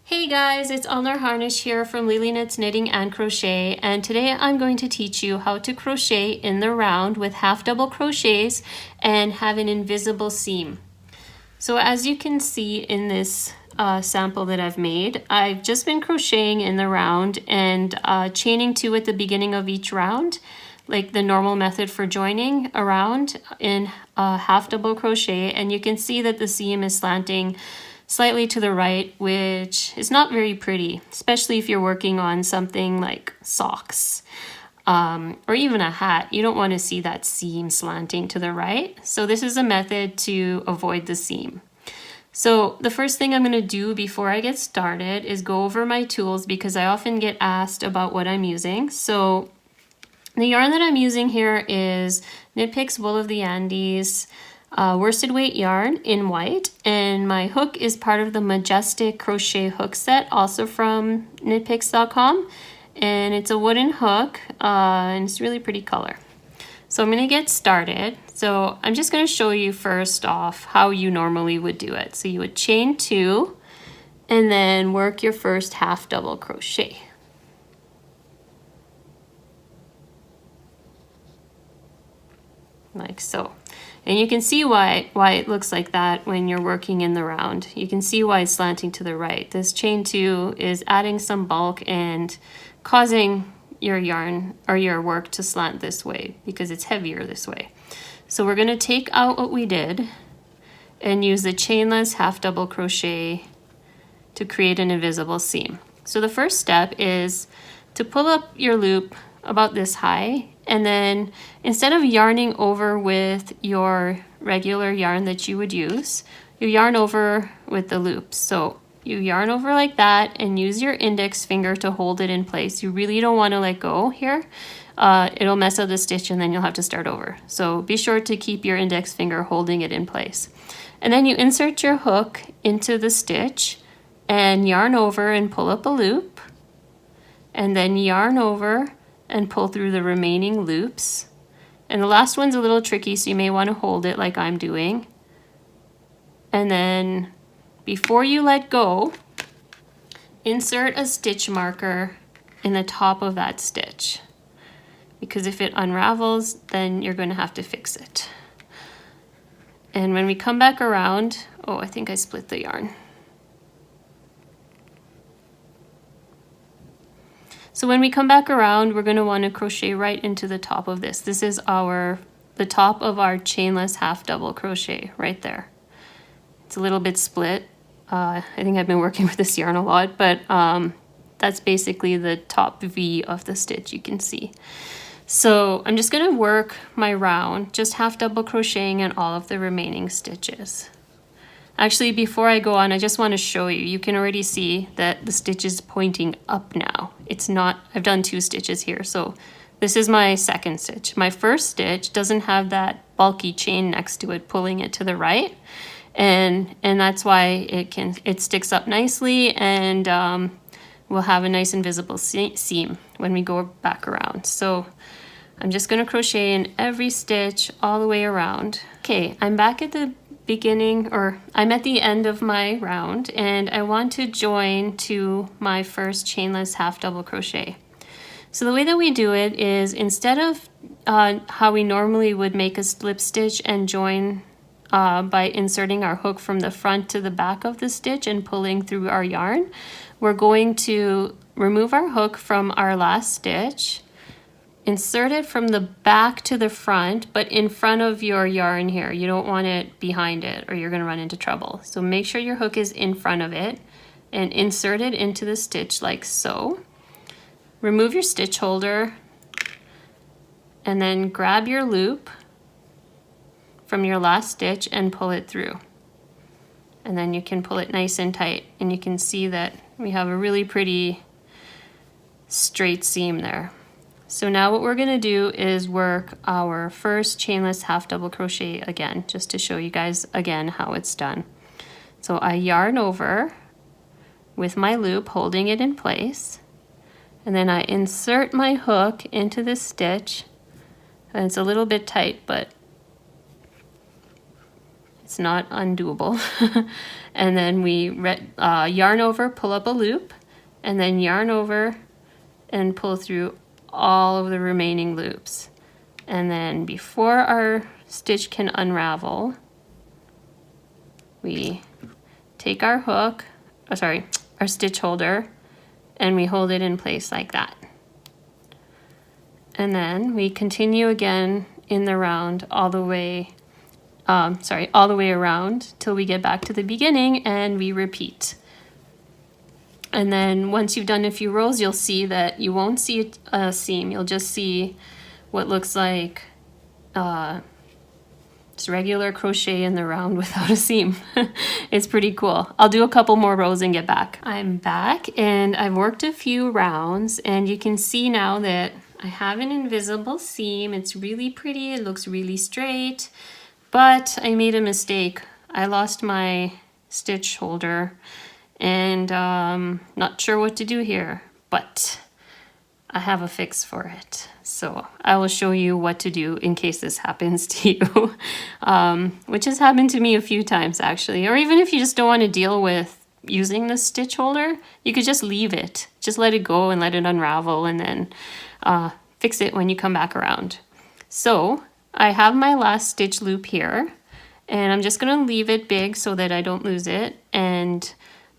Hey guys, it's Elnar Harnish here from Lily Knits Knitting and Crochet, and today I'm going to teach you how to crochet in the round with half double crochets and have an invisible seam. So as you can see in this sample that I've made, I've just been crocheting in the round and chaining 2 at the beginning of each round, like the normal method for joining around in half double crochet, and you can see that the seam is slanting slightly to the right, which is not very pretty, especially if you're working on something like socks or even a hat. You don't want to see that seam slanting to the right. So this is a method to avoid the seam. So the first thing I'm going to do before I get started is go over my tools, because I often get asked about what I'm using. So the yarn that I'm using here is Knit Picks Wool of the Andes worsted weight yarn in white, and my hook is part of the Majestic crochet hook set, also from knitpicks.com, and it's a wooden hook and it's a really pretty color. So I'm going to get started. So I'm just going to show you first off how you normally would do it. So you would chain 2 and then work your first half double crochet. Like so. And you can see why it looks like that when you're working in the round. You can see why it's slanting to the right. This chain 2 is adding some bulk and causing your yarn or your work to slant this way because it's heavier this way. So we're going to take out what we did and use the chainless half double crochet to create an invisible seam. So the first step is to pull up your loop about this high, and then instead of yarning over with your regular yarn that you would use, you yarn over with the loops. So you yarn over like that and use your index finger to hold it in place. You really don't want to let go here. It'll mess up the stitch and then you'll have to start over. So be sure to keep your index finger holding it in place. And then you insert your hook into the stitch and yarn over and pull up a loop, and then yarn over and pull through the remaining loops. And the last one's a little tricky, so you may want to hold it like I'm doing. And then before you let go, insert a stitch marker in the top of that stitch, because if it unravels, then you're going to have to fix it. And when we come back around, oh, I think I split the yarn. So when we come back around, we're going to want to crochet right into the top of this. This is the top of our chainless half double crochet right there. It's a little bit split. I think I've been working with this yarn a lot, but that's basically the top V of the stitch, you can see. So I'm just going to work my round, just half double crocheting in all of the remaining stitches. Actually, before I go on, I just want to show you. You can already see that the stitch is pointing up now. It's not, I've done 2 stitches here, so this is my second stitch. My first stitch doesn't have that bulky chain next to it pulling it to the right, and that's why it sticks up nicely, and we'll have a nice invisible seam when we go back around. So I'm just going to crochet in every stitch all the way around. Okay, I'm back at the beginning, or I'm at the end of my round, and I want to join to my first chainless half double crochet. So the way that we do it is, instead of how we normally would make a slip stitch and join by inserting our hook from the front to the back of the stitch and pulling through our yarn, we're going to remove our hook from our last stitch, insert it from the back to the front, but in front of your yarn here. You don't want it behind it or you're going to run into trouble. So make sure your hook is in front of it and insert it into the stitch like so. Remove your stitch holder and then grab your loop from your last stitch and pull it through. And then you can pull it nice and tight, and you can see that we have a really pretty straight seam there. So now what we're going to do is work our first chainless half double crochet again, just to show you guys again how it's done. So I yarn over with my loop, holding it in place, and then I insert my hook into this stitch, and it's a little bit tight, but it's not undoable. And then we yarn over, pull up a loop, and then yarn over and pull through all of the remaining loops. And then before our stitch can unravel, we take our hook, our stitch holder, and we hold it in place like that. And then we continue again in the round all the way around till we get back to the beginning, and we repeat. And then once you've done a few rows, you'll see that you won't see a seam. You'll just see what looks like just regular crochet in the round without a seam. It's pretty cool. I'll do a couple more rows and get back. I'm back and I've worked a few rounds, and you can see now that I have an invisible seam. It's really pretty. It looks really straight, but I made a mistake. I lost my stitch holder, and not sure what to do here, but I have a fix for it. So I will show you what to do in case this happens to you, which has happened to me a few times actually. Or even if you just don't want to deal with using the stitch holder, you could just leave it. Just let it go and let it unravel, and then fix it when you come back around. So I have my last stitch loop here, and I'm just going to leave it big so that I don't lose it and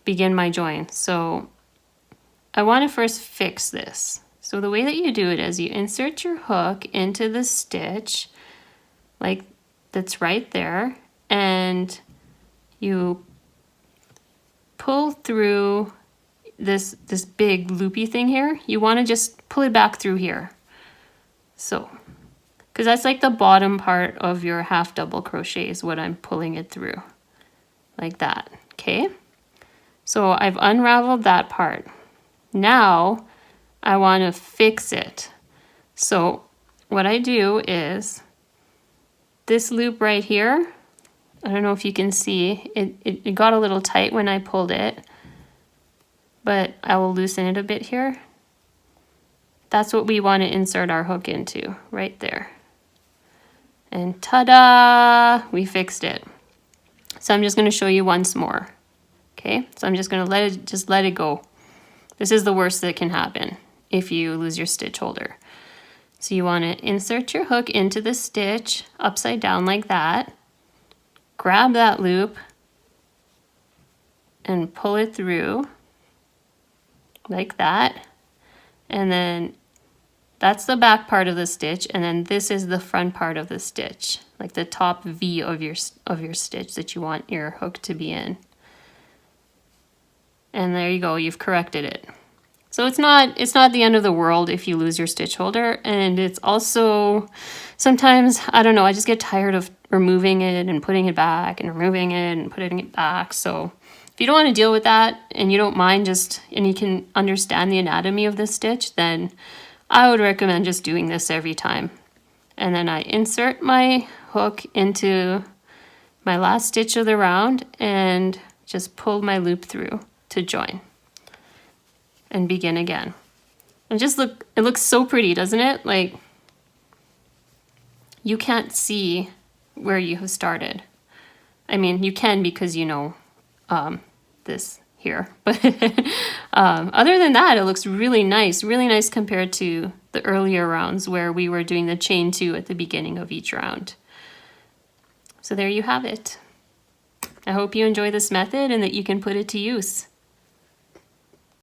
begin my join. So I want to first fix this. So the way that you do it is you insert your hook into the stitch, like that's right there, and you pull through this big loopy thing here. You want to just pull it back through here. So, because that's like the bottom part of your half double crochet is what I'm pulling it through, like that, okay? So I've unraveled that part. Now I want to fix it. So what I do is this loop right here, I don't know if you can see, it got a little tight when I pulled it, but I will loosen it a bit here. That's what we want to insert our hook into, right there. And ta-da, we fixed it. So I'm just going to show you once more. Okay, so I'm just going to let it go. This is the worst that can happen if you lose your stitch holder. So you want to insert your hook into the stitch upside down like that. Grab that loop and pull it through like that. And then that's the back part of the stitch, and then this is the front part of the stitch, like the top V of your stitch that you want your hook to be in. And there you go, you've corrected it. So it's not the end of the world if you lose your stitch holder, and it's also sometimes, I don't know, I just get tired of removing it and putting it back and removing it and putting it back. So if you don't want to deal with that and you don't mind and you can understand the anatomy of this stitch, then I would recommend just doing this every time. And then I insert my hook into my last stitch of the round and just pull my loop through to join and begin again. And just look, it looks so pretty, doesn't it? Like, you can't see where you have started. I mean, you can because you know this here, but other than that, it looks really nice compared to the earlier rounds where we were doing the chain 2 at the beginning of each round. So there you have it. I hope you enjoy this method and that you can put it to use.